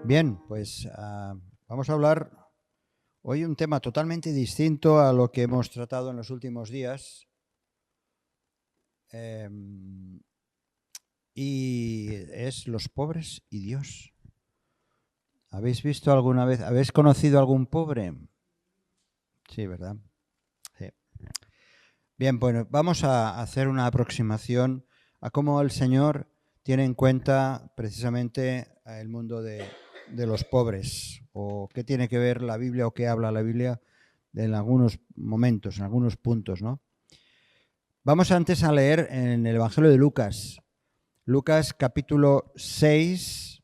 Bien, pues vamos a hablar hoy un tema totalmente distinto a lo que hemos tratado en los últimos días. Y es los pobres y Dios. ¿Habéis visto alguna vez, habéis conocido algún pobre? Sí, ¿verdad? Sí. Bien, bueno, vamos a hacer una aproximación a cómo el Señor tiene en cuenta precisamente el mundo de los pobres, o qué tiene que ver la Biblia o qué habla la Biblia en algunos momentos, en algunos puntos, ¿no? Vamos antes a leer en el Evangelio de Lucas. Lucas capítulo 6,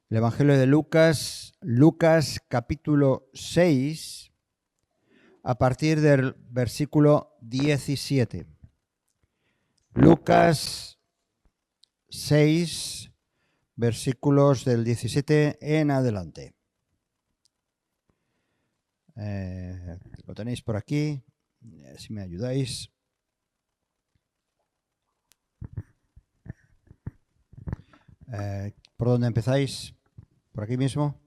el Evangelio de Lucas, Lucas capítulo 6, a partir del versículo 17. Lucas 6, versículos del 17 en adelante. Lo tenéis por aquí, si me ayudáis. ¿Por dónde empezáis? ¿Por aquí mismo?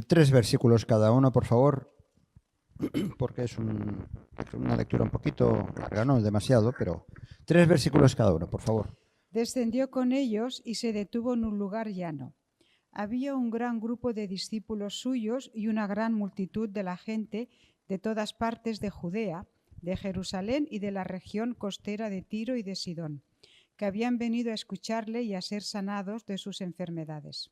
3 versículos cada uno, por favor, porque es una lectura un poquito larga, no demasiado, pero 3 versículos cada uno, por favor. Descendió con ellos y se detuvo en un lugar llano. Había un gran grupo de discípulos suyos y una gran multitud de la gente de todas partes de Judea, de Jerusalén y de la región costera de Tiro y de Sidón, que habían venido a escucharle y a ser sanados de sus enfermedades.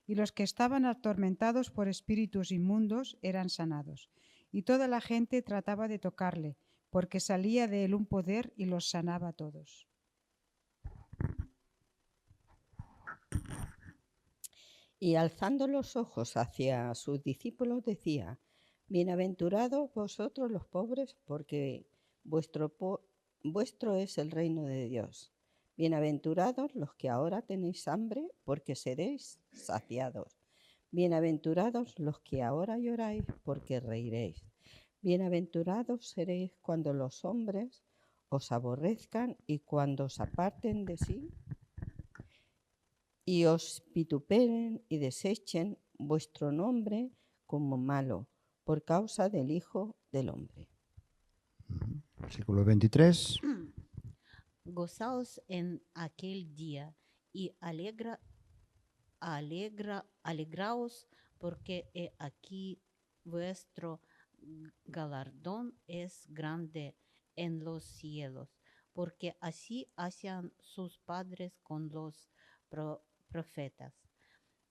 Y los que estaban atormentados por espíritus inmundos eran sanados. Y toda la gente trataba de tocarle, porque salía de él un poder y los sanaba a todos. Y alzando los ojos hacia sus discípulos decía: bienaventurados vosotros los pobres, porque vuestro es el reino de Dios. Bienaventurados los que ahora tenéis hambre, porque seréis saciados. Bienaventurados los que ahora lloráis, porque reiréis. Bienaventurados seréis cuando los hombres os aborrezcan y cuando os aparten de sí y os vituperen y desechen vuestro nombre como malo, por causa del Hijo del Hombre. Versículo 23. Gozaos en aquel día y alegraos, porque he aquí vuestro galardón es grande en los cielos, porque así hacían sus padres con los profetas.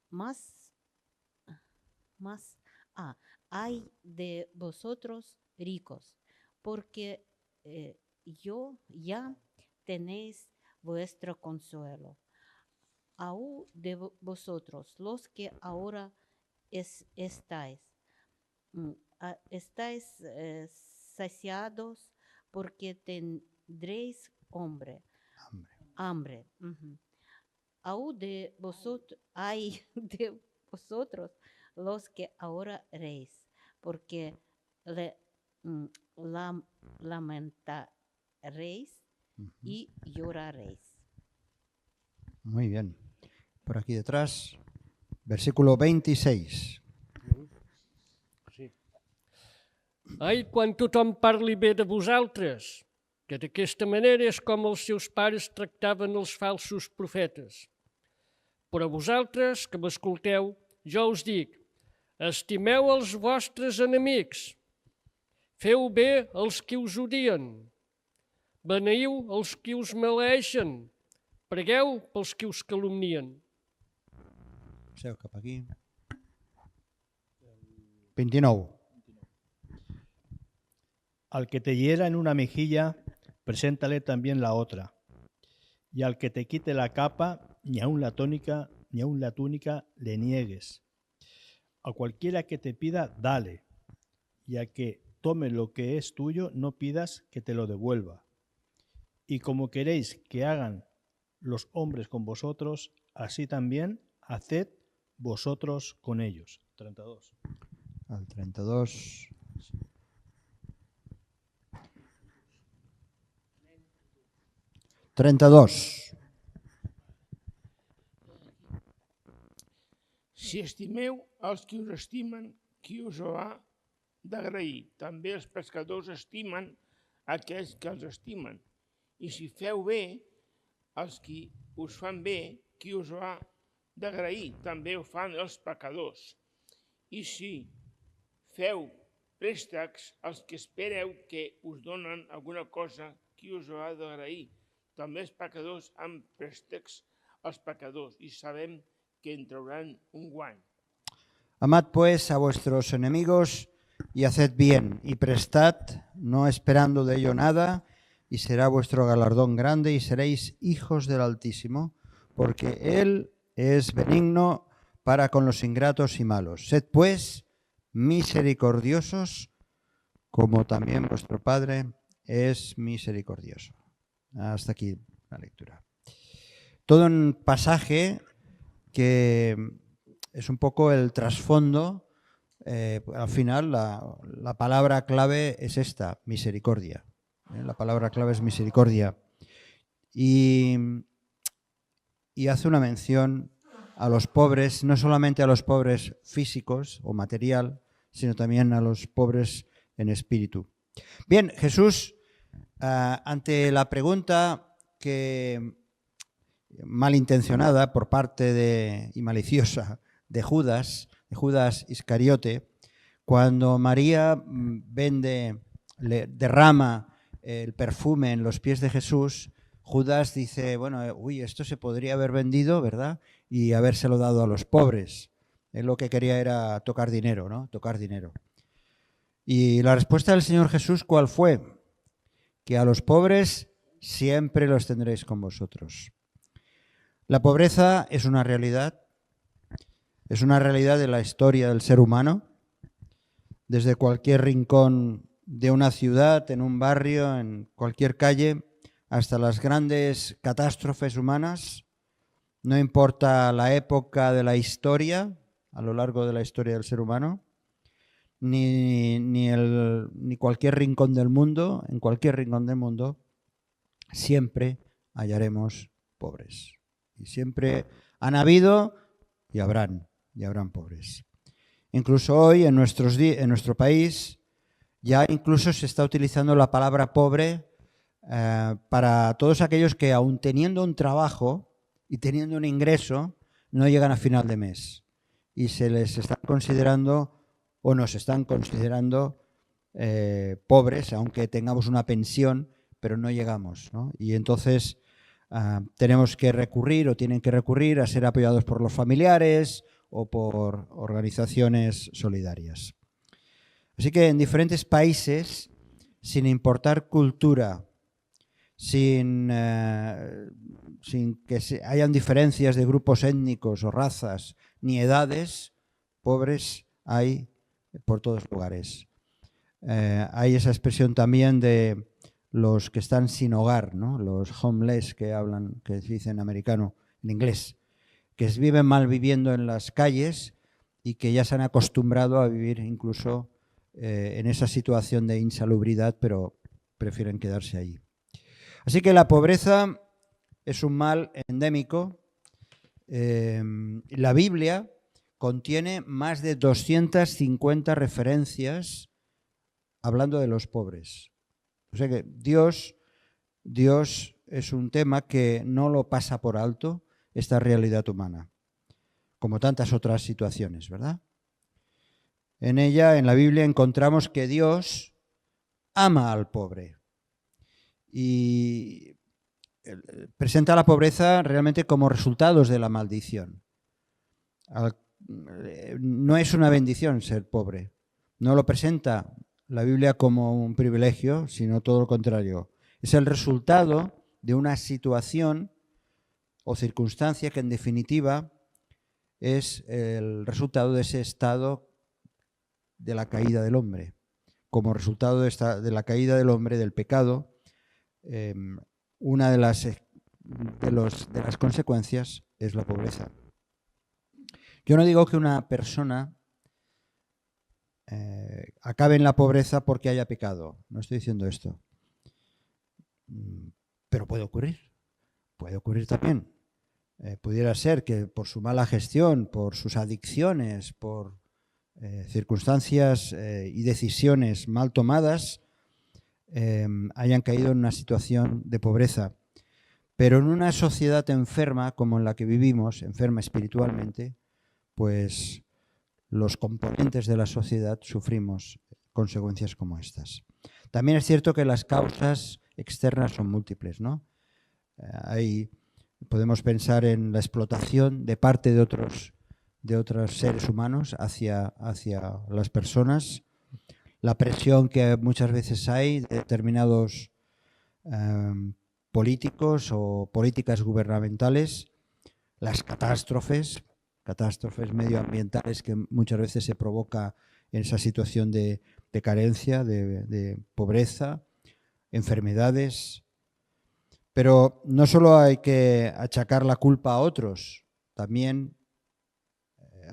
Mas hay de vosotros ricos, porque yo ya tenéis vuestro consuelo. Aún de vosotros, los que ahora estáis saciados, porque tendréis hambre. Aún de vosotros, hay de vosotros los que ahora reís, porque lamentaréis y lloraréis. Muy bien. Por aquí detrás, versículo 26. Sí. Ai, quan tothom parli bé de vosaltres, que d'aquesta manera és com els seus pares tractaven els falsos profetes. Però vosaltres, que m'escolteu, jo us dic: estimeu els vostres enemics, feu bé als qui us odien, beneieu els qui us maleeixen, pregueu pels qui us calumnien. Passeu cap aquí. 29. Al que te hiera en una mejilla, preséntale también la otra. Y al que te quite la capa, ni aun la túnica le niegues. A cualquiera que te pida, dale. Y a que tome lo que es tuyo, no pidas que te lo devuelva. Y como queréis que hagan los hombres con vosotros, así también haced vosotros con ellos. 32. Al 32. Si estimeu els qui us estimen, qui us ho ha d'agrair? També els pescadors estimen aquells que els estimen. I si feu bé als qui us fan bé, qui us ho ha d'agrair? També ho fan els pecadors. I si feu préstecs als que espereu que us donen alguna cosa, qui us ho ha d'agrair? També els pecadors han préstecs als pecadors i sabem que en trauran un guany. Amad pues a vuestros enemigos y haced bien, y prestad, no esperando de ello nada, y será vuestro galardón grande, y seréis hijos del Altísimo, porque Él es benigno para con los ingratos y malos. Sed pues misericordiosos, como también vuestro Padre es misericordioso. Hasta aquí la lectura. Todo un pasaje que es un poco el trasfondo. Al final la palabra clave es esta, misericordia. La palabra clave es misericordia. Y hace una mención a los pobres, no solamente a los pobres físicos o material, sino también a los pobres en espíritu. Bien, Jesús, ante la pregunta que malintencionada por parte y maliciosa de Judas Iscariote, cuando María derrama el perfume en los pies de Jesús, Judas dice, bueno, esto se podría haber vendido, ¿verdad? Y habérselo dado a los pobres. Él lo que quería era tocar dinero, ¿no? Tocar dinero. Y la respuesta del Señor Jesús, ¿cuál fue? Que a los pobres siempre los tendréis con vosotros. La pobreza es una realidad de la historia del ser humano. Desde cualquier rincón de una ciudad, en un barrio, en cualquier calle, hasta las grandes catástrofes humanas, no importa la época de la historia, a lo largo de la historia del ser humano, ni cualquier rincón del mundo, en cualquier rincón del mundo, siempre hallaremos pobres. Y siempre han habido y habrán pobres. Incluso hoy en nuestro país ya incluso se está utilizando la palabra pobre para todos aquellos que aun teniendo un trabajo y teniendo un ingreso no llegan a final de mes y se les está considerando o nos están considerando pobres, aunque tengamos una pensión, pero no llegamos, ¿no? Y entonces tenemos que recurrir o tienen que recurrir a ser apoyados por los familiares o por organizaciones solidarias. Así que en diferentes países, sin importar cultura, sin que hayan diferencias de grupos étnicos o razas ni edades, pobres hay por todos lugares. Hay esa expresión también de los que están sin hogar, ¿no? Los homeless que se dice en americano, en inglés, que viven mal viviendo en las calles y que ya se han acostumbrado a vivir incluso en esa situación de insalubridad, pero prefieren quedarse allí. Así que la pobreza es un mal endémico. La Biblia contiene más de 250 referencias hablando de los pobres. O sea que Dios es un tema que no lo pasa por alto, esta realidad humana, como tantas otras situaciones, ¿verdad? En ella, en la Biblia, encontramos que Dios ama al pobre y presenta la pobreza realmente como resultados de la maldición. No es una bendición ser pobre, no lo presenta la Biblia como un privilegio, sino todo lo contrario. Es el resultado de una situación o circunstancia que en definitiva es el resultado de ese estado de la caída del hombre. Como resultado de la caída del hombre, del pecado, una de las consecuencias es la pobreza. Yo no digo que una persona acabe en la pobreza porque haya pecado. No estoy diciendo esto. Pero puede ocurrir también. pudiera ser que por su mala gestión, por sus adicciones, por circunstancias y decisiones mal tomadas, hayan caído en una situación de pobreza. Pero en una sociedad enferma como en la que vivimos, enferma espiritualmente, pues los componentes de la sociedad sufrimos consecuencias como estas. También es cierto que las causas externas son múltiples, ¿no? Podemos pensar en la explotación de parte de otros seres humanos hacia las personas, la presión que muchas veces hay de determinados políticos o políticas gubernamentales, las catástrofes medioambientales que muchas veces se provoca en esa situación de carencia, de pobreza, enfermedades. Pero no solo hay que achacar la culpa a otros, también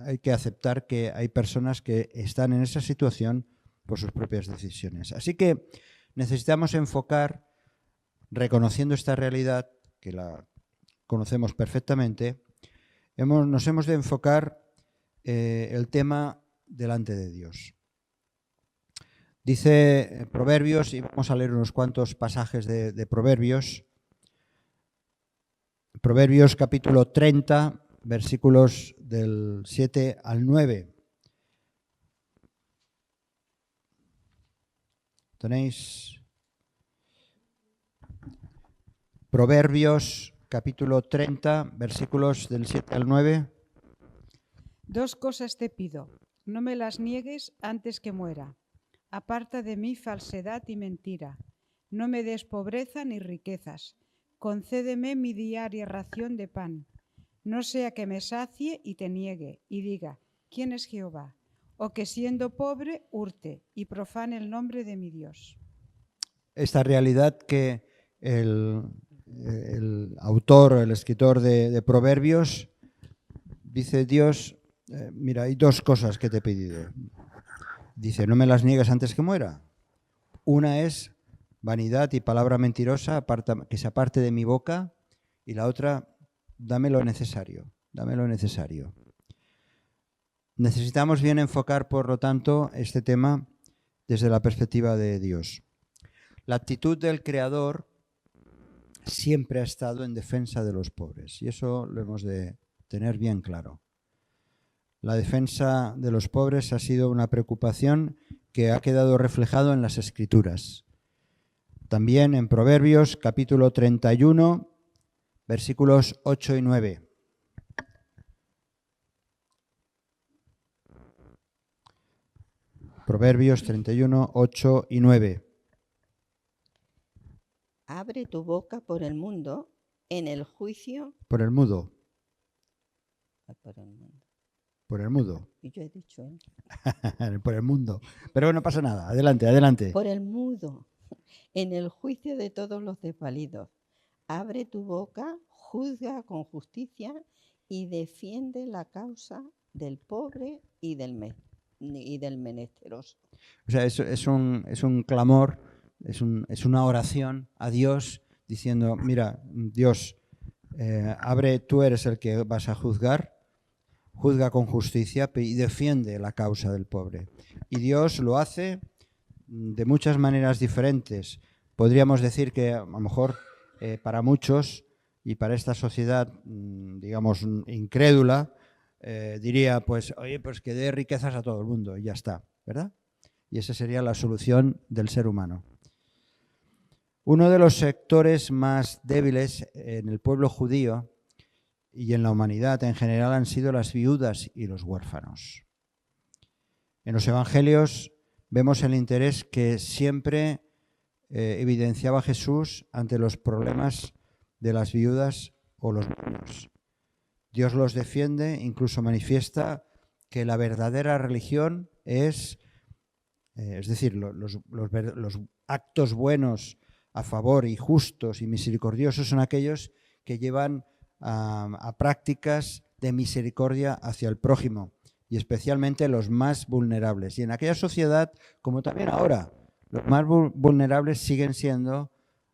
hay que aceptar que hay personas que están en esa situación por sus propias decisiones. Así que necesitamos enfocar, reconociendo esta realidad, que la conocemos perfectamente, nos hemos de enfocar el tema delante de Dios. Dice Proverbios, y vamos a leer unos cuantos pasajes de Proverbios. Proverbios capítulo 30, versículos del 7 al 9. ¿Tenéis? Proverbios capítulo 30, versículos del 7 al 9. 2 cosas te pido, no me las niegues antes que muera. Aparta de mí falsedad y mentira. No me des pobreza ni riquezas. Concédeme mi diaria ración de pan. No sea que me sacie y te niegue y diga, ¿quién es Jehová? O que siendo pobre hurte y profane el nombre de mi Dios. Esta realidad que el autor, el escritor de Proverbios, dice Dios, mira, hay 2 cosas que te he pedido. Dice, no me las niegues antes que muera. Una es vanidad y palabra mentirosa, que se aparte de mi boca, y la otra, dame lo necesario, dame lo necesario. Necesitamos bien enfocar, por lo tanto, este tema desde la perspectiva de Dios. La actitud del Creador siempre ha estado en defensa de los pobres, y eso lo hemos de tener bien claro. La defensa de los pobres ha sido una preocupación que ha quedado reflejado en las Escrituras. También en Proverbios capítulo 31, versículos 8 y 9. Proverbios 31, 8 y 9. Abre tu boca por el mundo, en el juicio. Por el mudo. Por el mundo. Por el mudo. Y yo he dicho, Por el mundo. Pero no pasa nada. Adelante, adelante. por el mudo, en el juicio de todos los desvalidos. Abre tu boca, juzga con justicia y defiende la causa del pobre y del menesteroso. O sea, es un clamor, es una oración a Dios diciendo, mira, Dios, tú eres el que vas a juzgar, juzga con justicia y defiende la causa del pobre. Y Dios lo hace de muchas maneras diferentes. Podríamos decir que a lo mejor para muchos y para esta sociedad, digamos, incrédula, diría, pues, oye, pues que dé riquezas a todo el mundo y ya está, ¿verdad? Y esa sería la solución del ser humano. Uno de los sectores más débiles en el pueblo judío y en la humanidad en general han sido las viudas y los huérfanos. En los evangelios vemos el interés que siempre evidenciaba Jesús ante los problemas de las viudas o los niños. Dios los defiende, incluso manifiesta que la verdadera religión es decir, los actos buenos a favor y justos y misericordiosos son aquellos que llevan a prácticas de misericordia hacia el prójimo y especialmente los más vulnerables. Y en aquella sociedad, como también ahora, los más vulnerables siguen siendo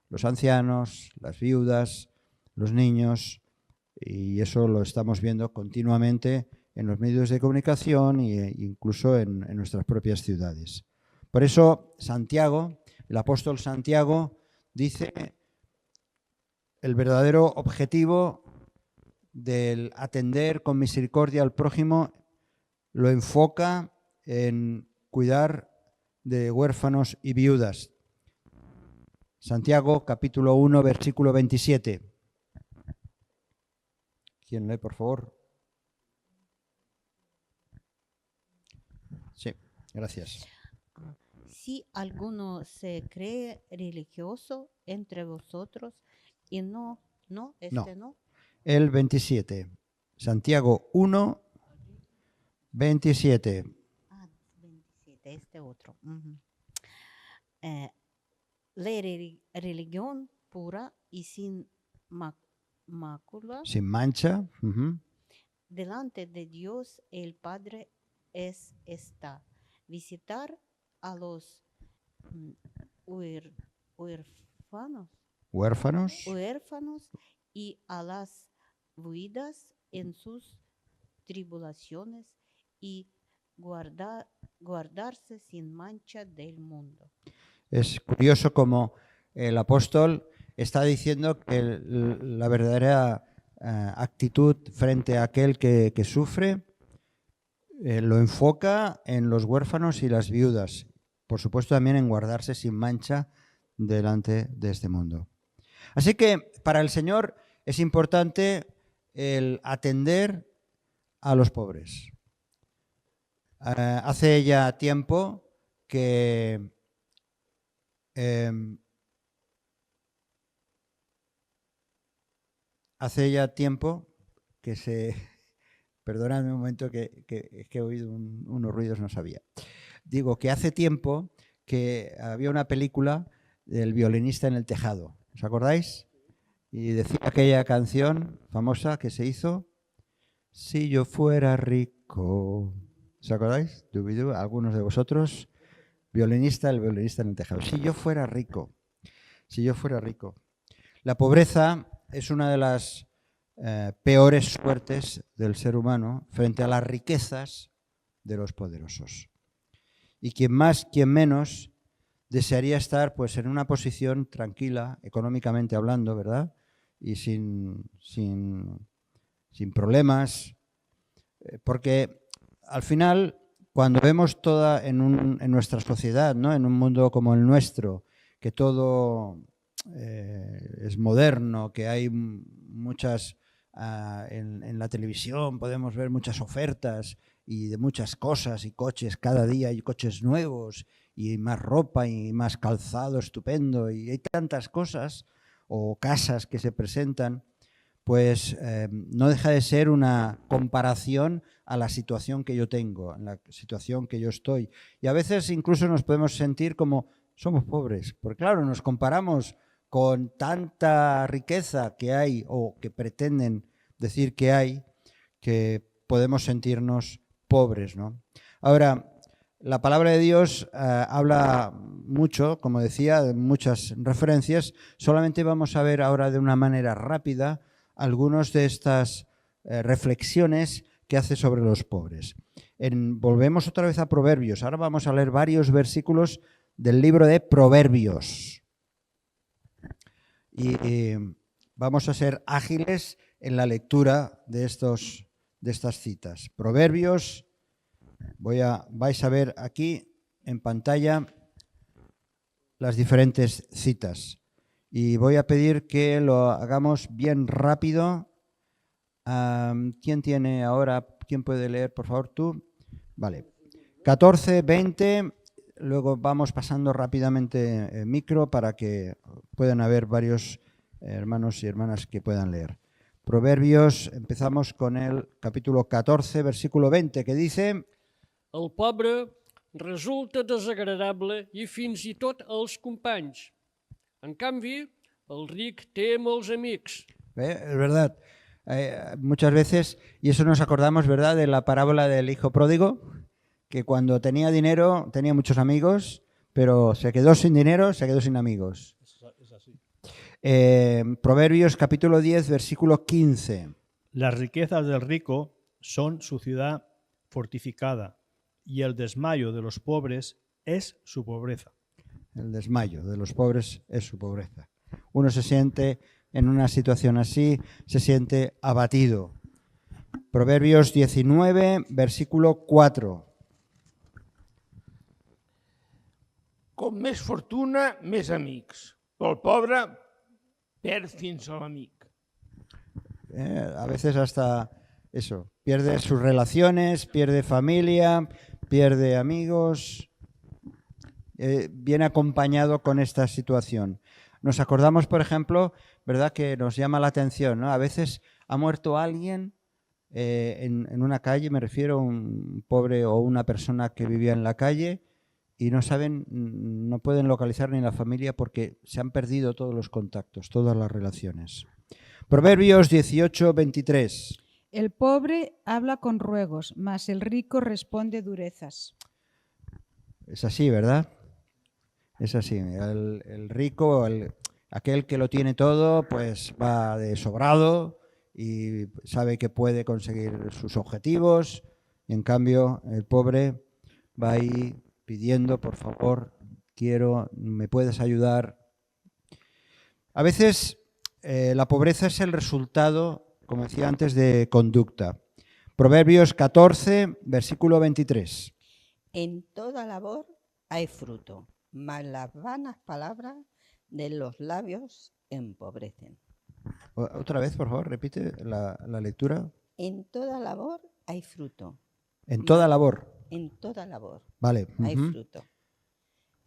los ancianos, las viudas, los niños, Y eso lo estamos viendo continuamente en los medios de comunicación e incluso en nuestras propias ciudades. Por eso Santiago, el apóstol Santiago, dice el verdadero objetivo del atender con misericordia al prójimo lo enfoca en cuidar de huérfanos y viudas. Santiago, capítulo 1, versículo 27. ¿Quién lee, por favor? Sí, gracias. Si alguno se cree religioso entre vosotros y no. El 27. Santiago 1, 27. 27, este otro. La religión pura y sin mácula Sin mancha. delante de Dios el Padre es esta: visitar a los huérfanos y a las viudas en sus tribulaciones y guardarse sin mancha del mundo. Es curioso como el apóstol está diciendo que la verdadera actitud frente a aquel que sufre lo enfoca en los huérfanos y las viudas. Por supuesto también en guardarse sin mancha delante de este mundo. Así que para el Señor es importante el atender a los pobres. Hace ya tiempo que perdonadme un momento que he oído unos ruidos, no sabía. Digo que hace tiempo que había una película del violinista en el tejado. ¿Os acordáis? Y decía aquella canción famosa que se hizo: Si yo fuera rico. ¿Os acordáis? Algunos de vosotros. El violinista en el tejado. Si yo fuera rico. Si yo fuera rico. La pobreza es una de las peores suertes del ser humano frente a las riquezas de los poderosos. Y quien más, quien menos, desearía estar pues en una posición tranquila, económicamente hablando, ¿verdad? Y sin problemas, porque al final, cuando vemos toda en nuestra sociedad, ¿no? En un mundo como el nuestro, que todo es moderno, que hay muchas, en la televisión podemos ver muchas ofertas y de muchas cosas y coches, cada día hay coches nuevos y más ropa y más calzado estupendo y hay tantas cosas o casas que se presentan, pues no deja de ser una comparación a la situación que yo tengo, en la situación que yo estoy. Y a veces incluso nos podemos sentir como somos pobres, porque claro, nos comparamos con tanta riqueza que hay o que pretenden decir que hay, que podemos sentirnos pobres, ¿no? Ahora, la palabra de Dios habla mucho, como decía, de muchas referencias. Solamente vamos a ver ahora de una manera rápida algunas de estas reflexiones que hace sobre los pobres. Volvemos otra vez a Proverbios. Ahora vamos a leer varios versículos del libro de Proverbios. Y vamos a ser ágiles en la lectura de estas citas. Proverbios, vais a ver aquí en pantalla las diferentes citas. Y voy a pedir que lo hagamos bien rápido. ¿Quién tiene ahora? ¿Quién puede leer, por favor, tú? Vale. 14, 20, luego vamos pasando rápidamente el micro para que puedan haber varios hermanos y hermanas que puedan leer. Proverbios, empezamos con el capítulo 14, versículo 20, que dice: El pobre resulta desagradable i fins i tot als companys. En canvi, el ric té molts amics. Es verdad. Muchas veces, y eso nos acordamos, ¿verdad?, de la parábola del hijo pródigo, que cuando tenía dinero tenía muchos amigos, pero se quedó sin dinero, se quedó sin amigos. Es así. Proverbios capítulo 10, versículo 15. Las riquezas del rico son su ciudad fortificada y el desmayo de los pobres es su pobreza. El desmayo de los pobres es su pobreza. Uno se siente en una situación así, se siente abatido. Proverbios 19, versículo 4. Com més fortuna, més amics. Però el pobre perd fins a l'amic. A veces hasta eso, pierde sus relaciones, pierde familia, pierde amigos. Viene acompañado con esta situación. Nos acordamos, por ejemplo, ¿verdad?, que nos llama la atención, ¿no? A veces ha muerto alguien en una calle, me refiero a un pobre o una persona que vivía en la calle, y no saben, no pueden localizar ni la familia porque se han perdido todos los contactos, todas las relaciones. Proverbios 18, 23. El pobre habla con ruegos, mas el rico responde durezas. Es así, ¿verdad? Es así. El rico, aquel que lo tiene todo, pues va de sobrado y sabe que puede conseguir sus objetivos. Y en cambio, el pobre va ahí pidiendo, por favor, ¿me puedes ayudar? A veces la pobreza es el resultado, como decía antes, de conducta. Proverbios 14, versículo 23. En toda labor hay fruto, mas las vanas palabras de los labios empobrecen. Otra vez, por favor, repite la lectura. En toda labor hay fruto. En toda labor. En toda labor Vale. hay fruto,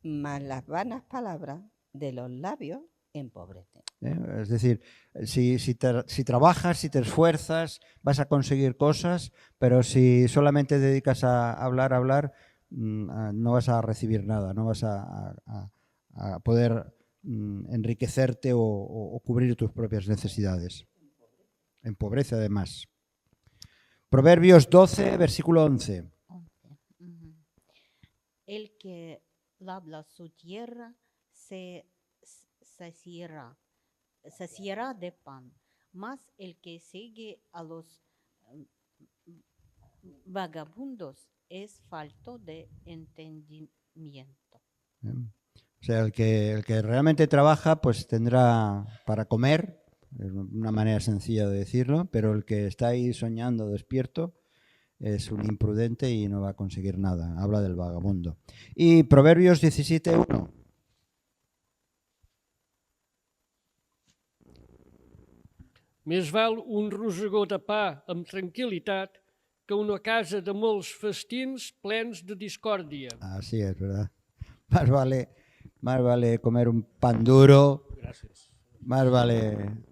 mas las vanas palabras de los labios empobrecen. Es decir, si trabajas, si te esfuerzas, vas a conseguir cosas, pero si solamente te dedicas a hablar, no vas a recibir nada, no vas a poder enriquecerte o cubrir tus propias necesidades. Empobrece además. Proverbios 12, versículo 11. El que labra su tierra se saciará de pan, mas el que sigue a los vagabundos es falto de entendimiento. O sea, el que realmente trabaja, pues tendrá para comer, es una manera sencilla de decirlo, pero el que está ahí soñando despierto es un imprudente y no va a conseguir nada. Habla del vagabundo. Y Proverbios 17, 1. Més val un rosegó de pa amb tranquil·litat que una casa de molts festins plens de discòrdia. Así es, ¿verdad? Más vale comer un pan duro. Gracias. Más vale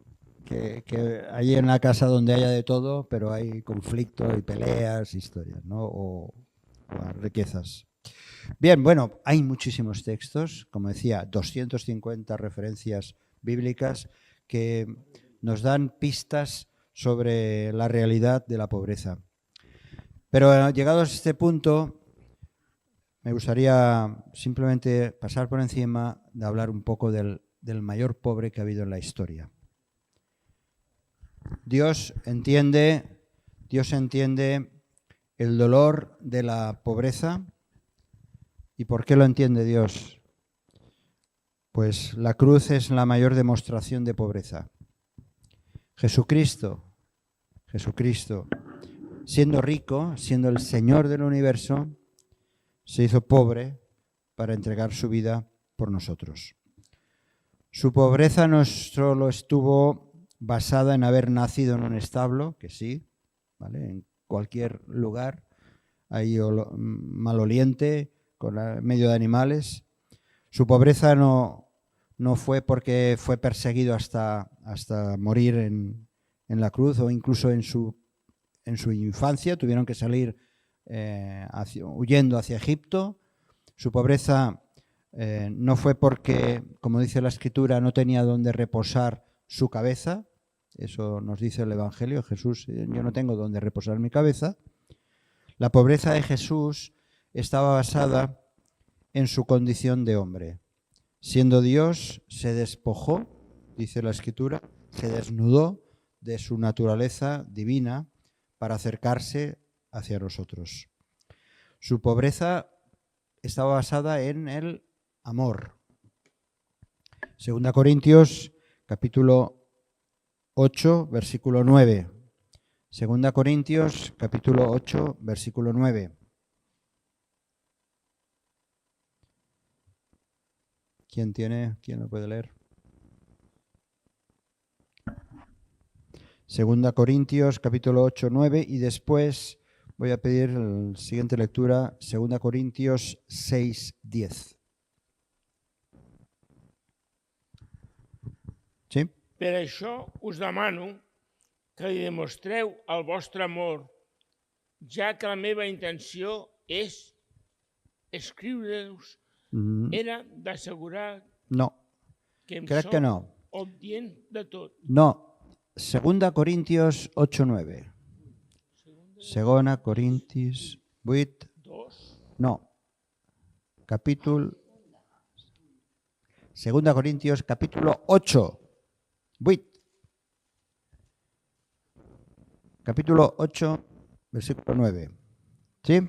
que allí en la casa donde haya de todo, pero hay conflicto y peleas, historias, ¿no? O riquezas. Bien, bueno, hay muchísimos textos, como decía, 250 referencias bíblicas que nos dan pistas sobre la realidad de la pobreza. Pero llegados a este punto, me gustaría simplemente pasar por encima de hablar un poco del mayor pobre que ha habido en la historia. Dios entiende el dolor de la pobreza. ¿Y por qué lo entiende Dios? Pues la cruz es la mayor demostración de pobreza. Jesucristo, siendo rico, siendo el Señor del universo, se hizo pobre para entregar su vida por nosotros. Su pobreza no solo estuvo basada en haber nacido en un establo, que sí, ¿vale? En cualquier lugar hay maloliente, medio de animales. Su pobreza no fue porque fue perseguido hasta morir en la cruz, o incluso en su infancia tuvieron que salir huyendo hacia Egipto. Su pobreza no fue porque, como dice la Escritura, no tenía donde reposar su cabeza. Eso nos dice el Evangelio. Jesús, yo no tengo donde reposar mi cabeza. La pobreza de Jesús estaba basada en su condición de hombre. Siendo Dios, se despojó, dice la Escritura, se desnudó de su naturaleza divina para acercarse hacia nosotros. Su pobreza estaba basada en el amor. 2 Corintios capítulo 8, versículo 9. 2 Corintios capítulo 8, versículo 9. ¿Quién lo puede leer? 2 Corintios capítulo 8, 9 y después voy a pedir la siguiente lectura, 2 Corintios 6, 10. ¿Sí? Per això us demano que li demostreu el vostre amor, ja que la meva intenció és escriure-us era d'assegurar No, que em crec que sóc no. obdient de tot. No, 2 Corintios 8, 9. 2 Corintios 8, no, capítol 2 Corintios capítulo 8, 8. Capítulo 8, versículo 9. ¿Sí?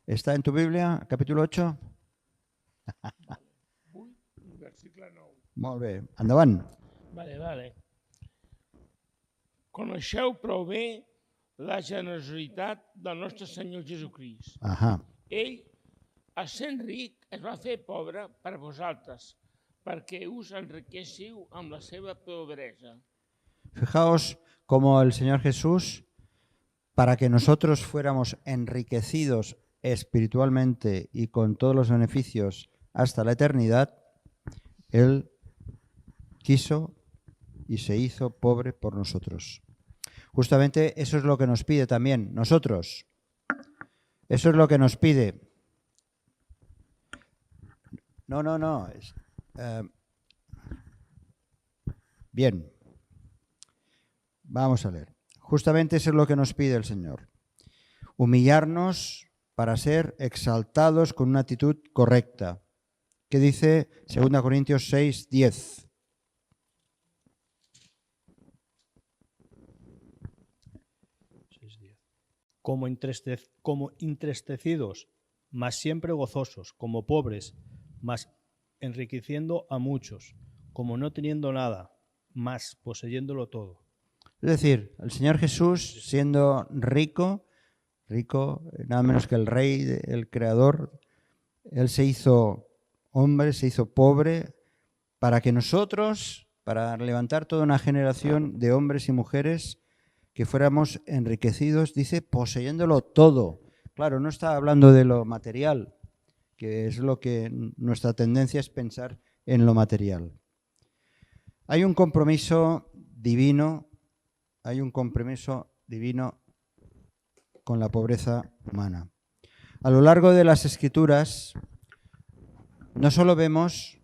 ¿Está en tu Biblia, capítulo 8? Versículo 9. Molt bé, endavant. Vale. Coneixeu prou bé la generositat del nostre Senyor Jesucrist. Ajá. Ell, essent ric, es va fer pobre per vosaltres, perquè us enriquéssiu amb la seva pobresa. Fijaos cómo el Señor Jesús, para que nosotros fuéramos enriquecidos espiritualmente y con todos los beneficios hasta la eternidad, Él quiso y se hizo pobre por nosotros. Justamente eso es lo que nos pide también nosotros. Eso es lo que nos pide. No. Bien. Vamos a leer. Justamente eso es lo que nos pide el Señor. Humillarnos para ser exaltados con una actitud correcta. ¿Qué dice 2 Corintios 6, 10? Como entristecidos, mas siempre gozosos, como pobres, mas enriqueciendo a muchos, como no teniendo nada, mas poseyéndolo todo. Es decir, el Señor Jesús, siendo rico, nada menos que el Rey, el Creador, Él se hizo hombre, se hizo pobre, para que nosotros, para levantar toda una generación de hombres y mujeres que fuéramos enriquecidos, dice, poseyéndolo todo. Claro, no está hablando de lo material, que es lo que nuestra tendencia es pensar en lo material. Hay un compromiso divino con la pobreza humana. A lo largo de las Escrituras, no solo vemos,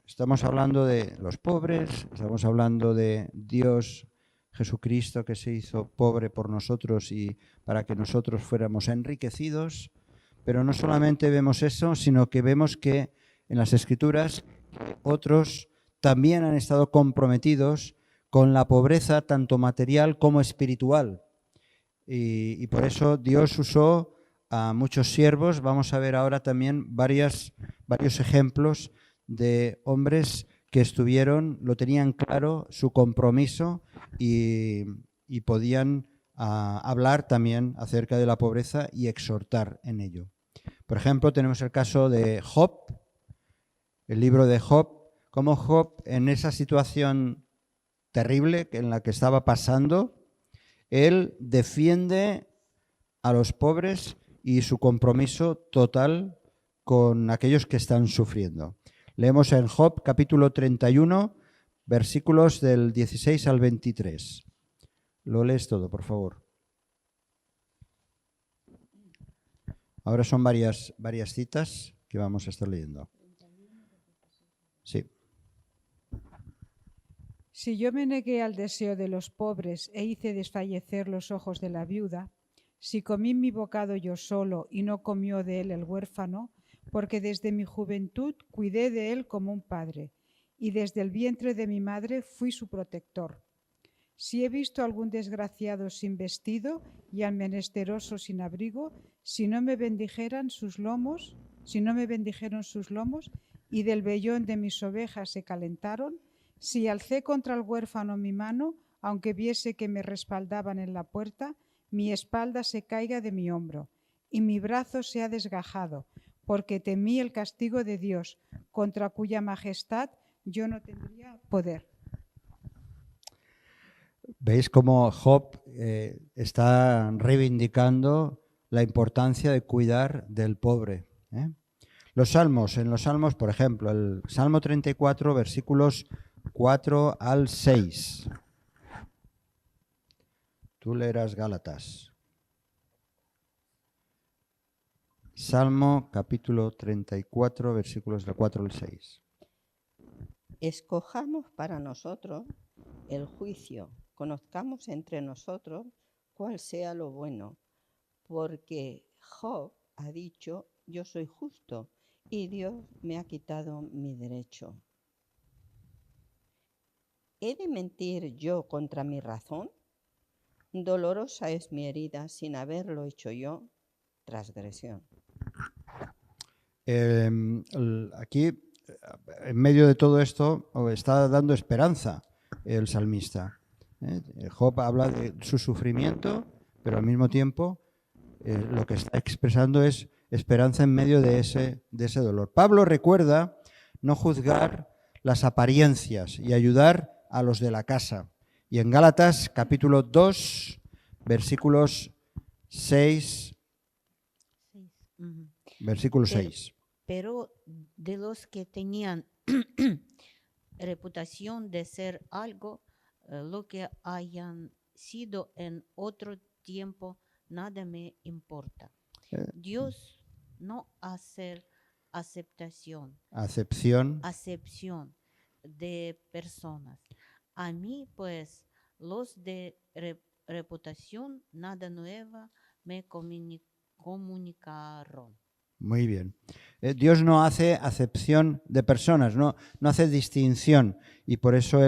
estamos hablando de los pobres, estamos hablando de Dios Jesucristo que se hizo pobre por nosotros y para que nosotros fuéramos enriquecidos, pero no solamente vemos eso, sino que vemos que en las Escrituras otros también han estado comprometidos con la pobreza tanto material como espiritual. Y por eso Dios usó a muchos siervos. Vamos a ver ahora también varios ejemplos de hombres que lo tenían claro su compromiso y podían hablar también acerca de la pobreza y exhortar en ello. Por ejemplo, tenemos el caso de Job, el libro de Job, cómo Job en esa situación terrible en la que estaba pasando, él defiende a los pobres y su compromiso total con aquellos que están sufriendo. Leemos en Job capítulo 31, versículos del 16 al 23. Lo lees todo, por favor. Ahora son varias citas que vamos a estar leyendo. Sí. Si yo me negué al deseo de los pobres e hice desfallecer los ojos de la viuda, si comí mi bocado yo solo y no comió de él el huérfano, porque desde mi juventud cuidé de él como un padre, y desde el vientre de mi madre fui su protector. Si he visto algún desgraciado sin vestido y al menesteroso sin abrigo, si no me bendijeron sus lomos, y del vellón de mis ovejas se calentaron, si alcé contra el huérfano mi mano, aunque viese que me respaldaban en la puerta, mi espalda se caiga de mi hombro, y mi brazo sea desgajado, porque temí el castigo de Dios, contra cuya majestad yo no tendría poder. ¿Veis cómo Job está reivindicando la importancia de cuidar del pobre? En los salmos, por ejemplo, el Salmo 34, versículos 4 al 6. Tú leerás Gálatas. Salmo capítulo 34, versículos del 4 al 6. Escojamos para nosotros el juicio, conozcamos entre nosotros cuál sea lo bueno, porque Job ha dicho, yo soy justo y Dios me ha quitado mi derecho. ¿He de mentir yo contra mi razón? Dolorosa es mi herida sin haberlo hecho yo, transgresión. Aquí, en medio de todo esto, está dando esperanza el salmista. Job habla de su sufrimiento, pero al mismo tiempo lo que está expresando es esperanza en medio de ese dolor. Pablo recuerda no juzgar las apariencias y ayudar a los de la casa. Y en Gálatas capítulo 2, versículos 6, versículo 6. Pero de los que tenían reputación de ser algo, lo que hayan sido en otro tiempo, nada me importa. Dios no hace acepción de personas. A mí, pues, los de reputación, nada nueva me comunicaron. Muy bien. Dios no hace acepción de personas, no hace distinción. Y por eso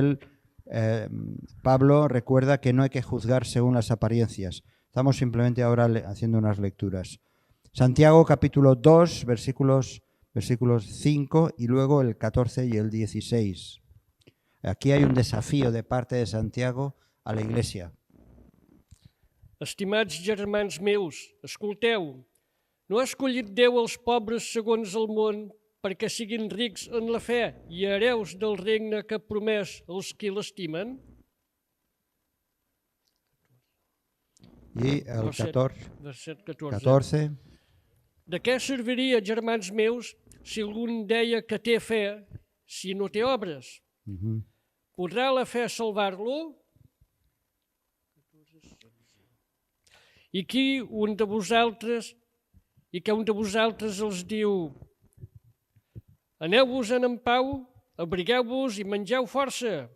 Pablo recuerda que no hay que juzgar según las apariencias. Estamos simplemente ahora haciendo unas lecturas. Santiago capítulo 2, versículos 5 y luego el 14 y el 16. Aquí hay un desafío de parte de Santiago a la Iglesia. Estimats germans meus, escolteu, no ha escollit Déu els pobres segons el món perquè siguin rics en la fe i hereus del regne que ha promès als qui l'estimen? I el verset 14. De què serviria, germans meus, si algun deia que té fe, si no té obres? Podrà la fe salvar-lo? I que un de vosaltres els diu: aneu-vos-en en pau, abrigueu-vos i mengeu força,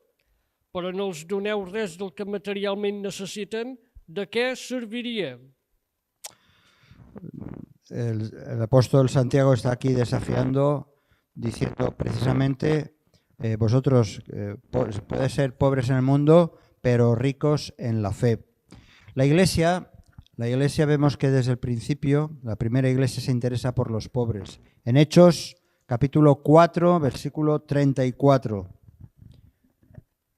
però no els doneu res del que materialment necessiten, de què serviria? El apóstol Santiago está aquí desafiando, diciendo precisamente, vosotros podéis ser pobres en el mundo, pero ricos en la fe. La iglesia vemos que desde el principio, la primera iglesia se interesa por los pobres. En Hechos, capítulo 4, versículo 34,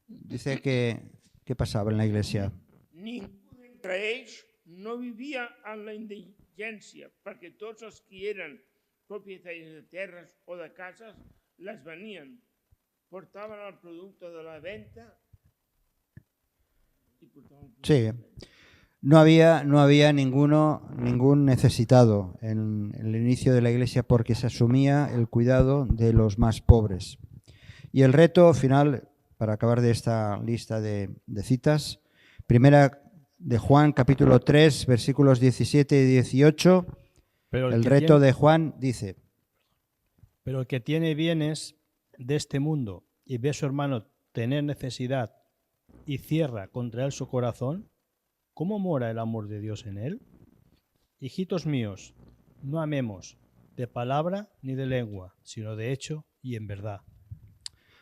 dice que, ¿qué pasaba en la iglesia? Ningú d'entre ells no vivia en la indigència, perquè tots els que eren propietaris de terres o de cases les venien, portaven el producte de la venta i portaven... Sí. No había ningún necesitado en el inicio de la iglesia porque se asumía el cuidado de los más pobres. Y el reto final, para acabar de esta lista de citas, primera de Juan, capítulo 3, versículos 17 y 18, el reto de Juan dice: pero el que tiene bienes de este mundo y ve a su hermano tener necesidad y cierra contra él su corazón, ¿cómo mora el amor de Dios en él? Hijitos míos, no amemos de palabra ni de lengua, sino de hecho y en verdad.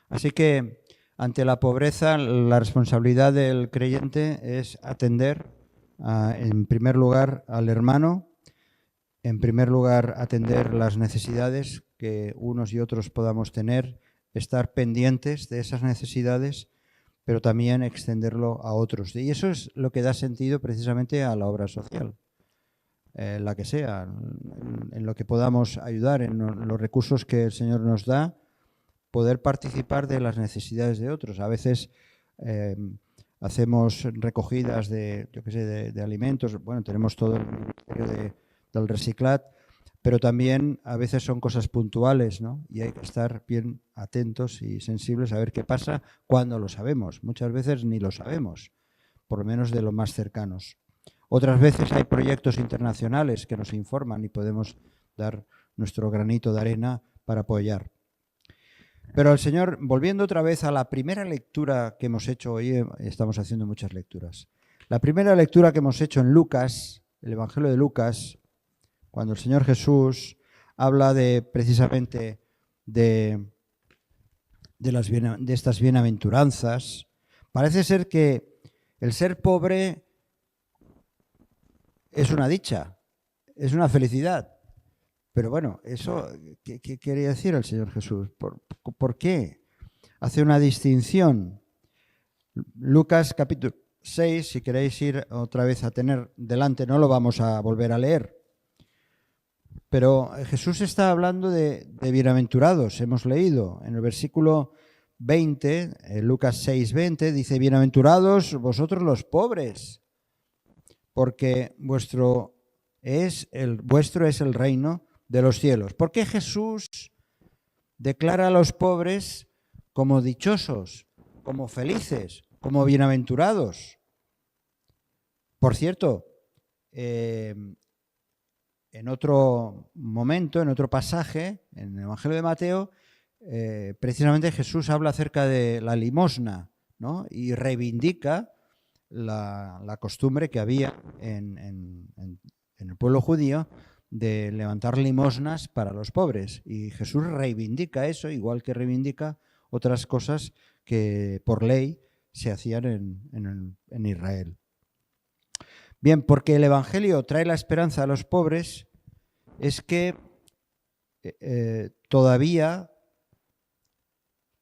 Así que ante la pobreza, la responsabilidad del creyente es atender, en primer lugar, al hermano, en primer lugar, atender las necesidades que unos y otros podamos tener, estar pendientes de esas necesidades, pero también extenderlo a otros. Y eso es lo que da sentido precisamente a la obra social, la que sea, en lo que podamos ayudar, en los recursos que el Señor nos da, poder participar de las necesidades de otros. A veces hacemos recogidas de, yo qué sé, de alimentos. Bueno, tenemos todo el ministerio del Reciclat, pero también a veces son cosas puntuales, ¿no? Y hay que estar bien atentos y sensibles a ver qué pasa cuando lo sabemos. Muchas veces ni lo sabemos, por lo menos de los más cercanos. Otras veces hay proyectos internacionales que nos informan y podemos dar nuestro granito de arena para apoyar. Pero el Señor, volviendo otra vez a la primera lectura que hemos hecho hoy, estamos haciendo muchas lecturas. La primera lectura que hemos hecho en Lucas, el Evangelio de Lucas, cuando el Señor Jesús habla precisamente de estas bienaventuranzas, parece ser que el ser pobre es una dicha, es una felicidad. Pero bueno, eso, ¿qué quería decir el Señor Jesús? ¿Por qué? Hace una distinción. Lucas capítulo 6, si queréis ir otra vez a tener delante, no lo vamos a volver a leer. Pero Jesús está hablando de bienaventurados. Hemos leído en el versículo 20, Lucas 6, 20, dice: bienaventurados vosotros los pobres, porque vuestro es el reino de los cielos. ¿Por qué Jesús declara a los pobres como dichosos, como felices, como bienaventurados? Por cierto, en otro momento, en otro pasaje, en el Evangelio de Mateo, precisamente Jesús habla acerca de la limosna, ¿no? Y reivindica la costumbre que había en el pueblo judío de levantar limosnas para los pobres. Y Jesús reivindica eso, igual que reivindica otras cosas que por ley se hacían en Israel. Bien, porque el Evangelio trae la esperanza a los pobres, es que todavía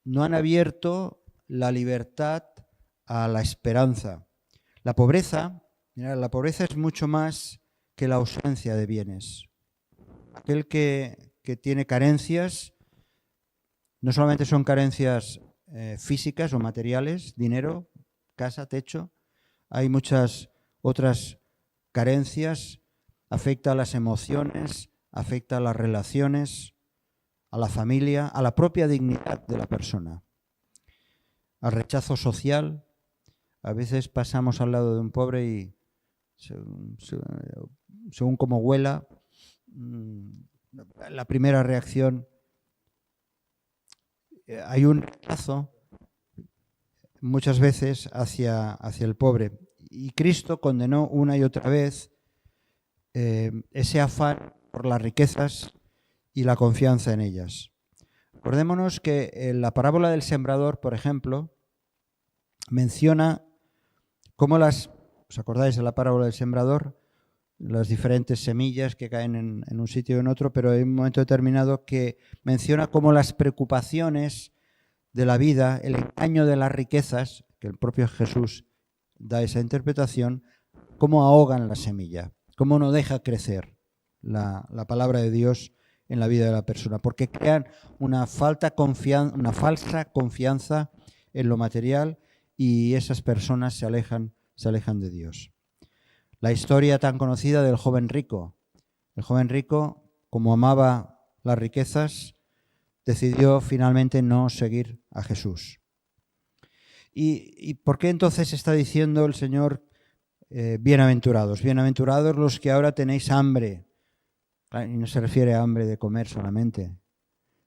no han abierto la libertad a la esperanza. La pobreza es mucho más que la ausencia de bienes. Aquel que tiene carencias, no solamente son carencias físicas o materiales, dinero, casa, techo, hay muchas otras carencias, afecta a las emociones, afecta a las relaciones, a la familia, a la propia dignidad de la persona, al rechazo social. A veces pasamos al lado de un pobre y según como huela, la primera reacción, hay un rechazo muchas veces hacia el pobre. Y Cristo condenó una y otra vez ese afán por las riquezas y la confianza en ellas. Acordémonos que en la parábola del sembrador, por ejemplo, menciona cómo ¿os acordáis de la parábola del sembrador? Las diferentes semillas que caen en un sitio o en otro, pero hay un momento determinado que menciona cómo las preocupaciones de la vida, el engaño de las riquezas, que el propio Jesús da esa interpretación, cómo ahogan la semilla, cómo no deja crecer la palabra de Dios en la vida de la persona, porque crean una falsa confianza en lo material y esas personas se alejan de Dios. La historia tan conocida del joven rico. El joven rico, como amaba las riquezas, decidió finalmente no seguir a Jesús. ¿Y por qué entonces está diciendo el Señor bienaventurados? Bienaventurados los que ahora tenéis hambre. Y no se refiere a hambre de comer solamente,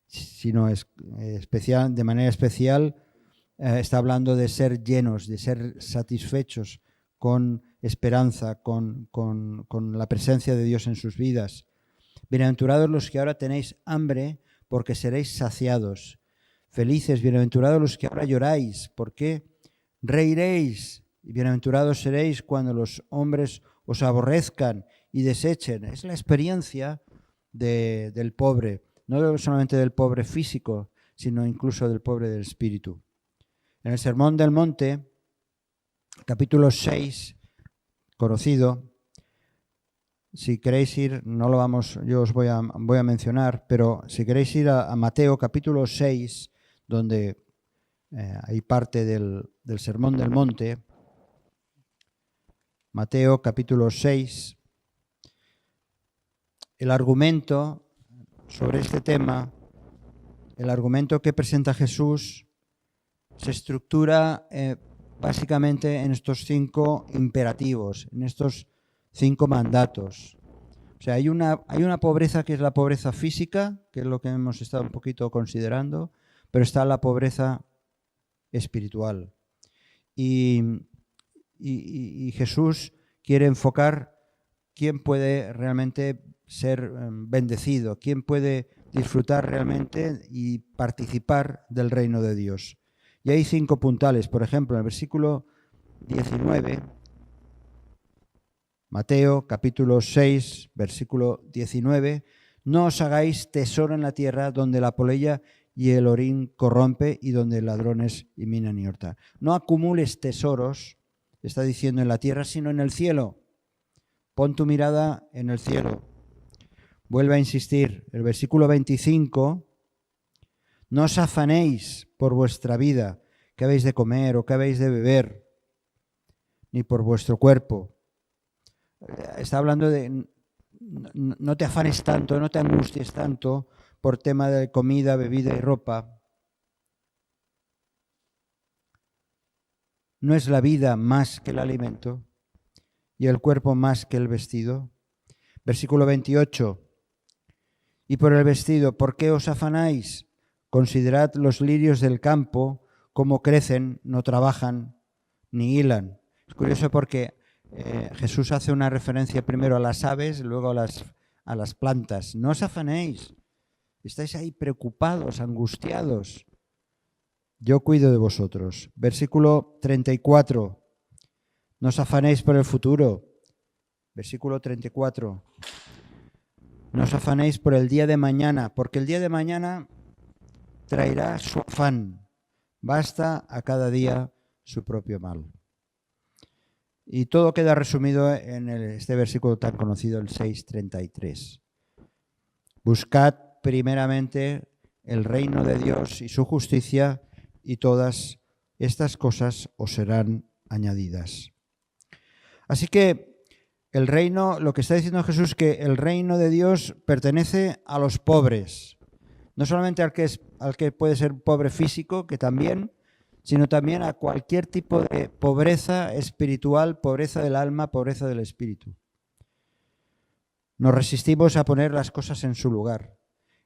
sino de manera especial está hablando de ser llenos, de ser satisfechos con esperanza, con la presencia de Dios en sus vidas. Bienaventurados los que ahora tenéis hambre, porque seréis saciados. Felices, bienaventurados los que ahora lloráis, porque reiréis, y bienaventurados seréis cuando los hombres os aborrezcan y desechen. Es la experiencia del pobre, no solamente del pobre físico, sino incluso del pobre del espíritu. En el Sermón del Monte, capítulo 6, conocido, si queréis ir, no lo vamos, yo os voy a mencionar, pero si queréis ir a Mateo capítulo 6, donde hay parte del Sermón del Monte, Mateo capítulo 6, el argumento sobre este tema, el argumento que presenta Jesús, se estructura básicamente en estos 5 imperativos, en estos 5 mandatos. O sea, hay una pobreza que es la pobreza física, que es lo que hemos estado un poquito considerando, pero está la pobreza espiritual. Y Jesús quiere enfocar quién puede realmente ser bendecido, quién puede disfrutar realmente y participar del reino de Dios. Y hay 5 puntales. Por ejemplo, en el versículo 19, Mateo capítulo 6, versículo 19, no os hagáis tesoro en la tierra donde la polilla y el orín corrompe y donde ladrones y minan y hurtan. No acumules tesoros, está diciendo, en la tierra, sino en el cielo. Pon tu mirada en el cielo. Vuelve a insistir, el versículo 25, no os afanéis por vuestra vida, qué habéis de comer o qué habéis de beber, ni por vuestro cuerpo. Está hablando de no te afanes tanto, no te angusties tanto por tema de comida, bebida y ropa. ¿No es la vida más que el alimento y el cuerpo más que el vestido? Versículo 28. Y por el vestido, ¿por qué os afanáis? Considerad los lirios del campo, cómo crecen, no trabajan ni hilan. Es curioso porque Jesús hace una referencia primero a las aves, luego a las plantas. No os afanéis, estáis ahí preocupados, angustiados. Yo cuido de vosotros. Versículo 34. No os afanéis por el futuro. Versículo 34. No os afanéis por el día de mañana, porque el día de mañana traerá su afán. Basta a cada día su propio mal. Y todo queda resumido en este versículo tan conocido, el 6:33. Buscad primeramente el reino de Dios y su justicia, y todas estas cosas os serán añadidas. Así que el reino, lo que está diciendo Jesús, que el reino de Dios pertenece a los pobres. No solamente al que puede ser pobre físico, que también, sino también a cualquier tipo de pobreza espiritual, pobreza del alma, pobreza del espíritu. Nos resistimos a poner las cosas en su lugar.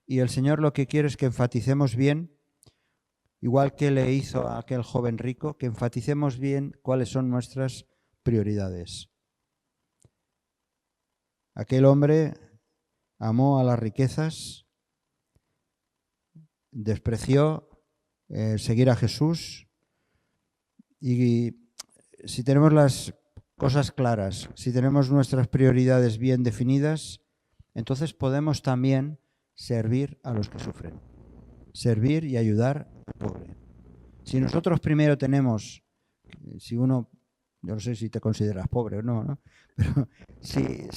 Y el Señor lo que quiere es que enfaticemos bien, igual que le hizo a aquel joven rico, que enfaticemos bien cuáles son nuestras prioridades. Aquel hombre amó a las riquezas, despreció seguir a Jesús, y si tenemos las cosas claras, si tenemos nuestras prioridades bien definidas, entonces podemos también servir a los que sufren, servir y ayudar al pobre. Si nosotros primero tenemos, si uno, yo no sé si te consideras pobre o no, ¿no? Pero si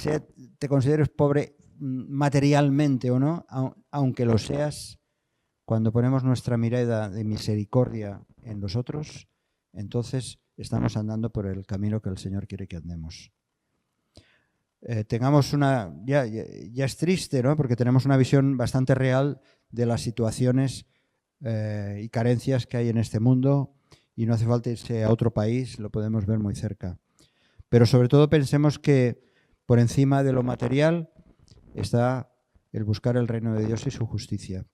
te consideras pobre materialmente o no, aunque lo seas, cuando ponemos nuestra mirada de misericordia en los otros, entonces estamos andando por el camino que el Señor quiere que andemos. Tengamos una, ya es triste, ¿no? Porque tenemos una visión bastante real de las situaciones y carencias que hay en este mundo, y no hace falta irse a otro país, lo podemos ver muy cerca. Pero sobre todo pensemos que por encima de lo material está el buscar el reino de Dios y su justicia.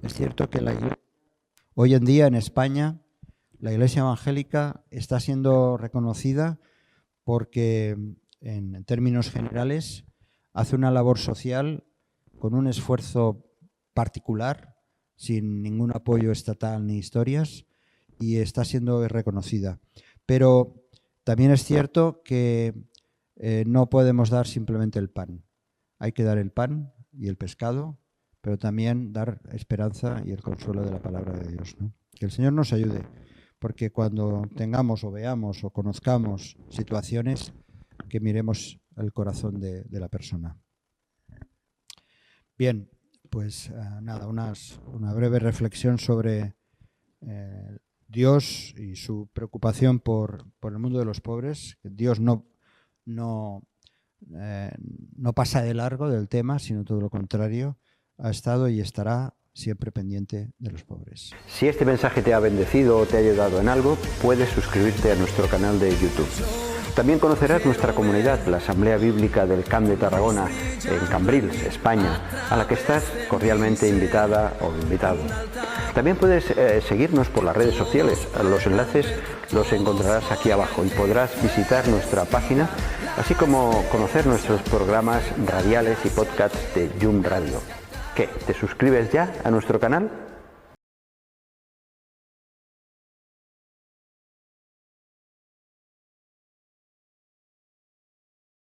Es cierto que la Iglesia, hoy en día en España, la Iglesia evangélica está siendo reconocida porque, en términos generales, hace una labor social con un esfuerzo particular sin ningún apoyo estatal ni historias, y está siendo reconocida. Pero también es cierto que no podemos dar simplemente el pan. Hay que dar el pan y el pescado, pero también dar esperanza y el consuelo de la palabra de Dios, ¿no? Que el Señor nos ayude, porque cuando tengamos o veamos o conozcamos situaciones, que miremos el corazón de la persona. Bien, pues nada, una breve reflexión sobre Dios y su preocupación por el mundo de los pobres. Dios no pasa de largo del tema, sino todo lo contrario, ha estado y estará siempre pendiente de los pobres. Si este mensaje te ha bendecido o te ha ayudado en algo, puedes suscribirte a nuestro canal de YouTube. También conocerás nuestra comunidad, la Asamblea Bíblica del Camp de Tarragona, en Cambrils, España, a la que estás cordialmente invitada o invitado. También puedes seguirnos por las redes sociales. Los enlaces los encontrarás aquí abajo y podrás visitar nuestra página, así como conocer nuestros programas radiales y podcasts de Yum Radio. ¿Qué? ¿Te suscribes ya a nuestro canal?